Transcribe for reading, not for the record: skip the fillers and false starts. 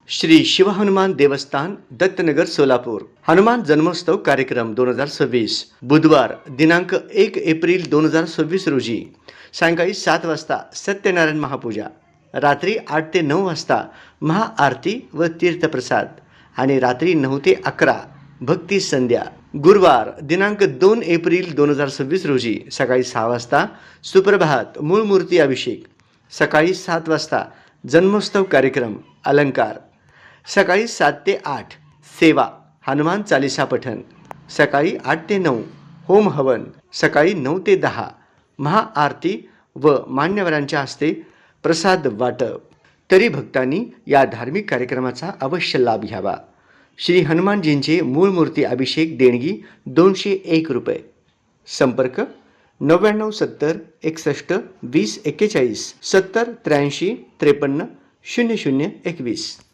श्री शिवहनुमान देवस्थान दत्तनगर सोलापूर हनुमान जन्मोत्सव कार्यक्रम 2026 बुधवार दिनांक 1 एप्रिल 2026 रोजी सायंकाळी 7 वाजता सत्यनारायण महापूजा, रात्री 8 ते 9 वाजता महाआरती व तीर्थप्रसाद आणि रात्री 9 ते 11 भक्ती संध्या। गुरुवार दिनांक 2 एप्रिल 2026 रोजी सकाळी 6 वाजता सुप्रभात मूळ मूर्ती अभिषेक, सकाळी 7 वाजता जन्मोत्सव कार्यक्रम अलंकार, सकाळी 7 ते 8 सेवा हनुमान चालीसा पठण, सकाळी 8 ते 9 होम हवन, सकाळी 9 ते 10 महाआरती व मान्यवरांच्या हस्ते प्रसाद वाटप। तरी भक्तांनी या धार्मिक कार्यक्रमाचा अवश्य लाभ घ्यावा। श्री हनुमानजींचे मूळ मूर्ती अभिषेक देणगी 201 रुपये। संपर्क 99 70 61 20 41 70 83 53 00 21।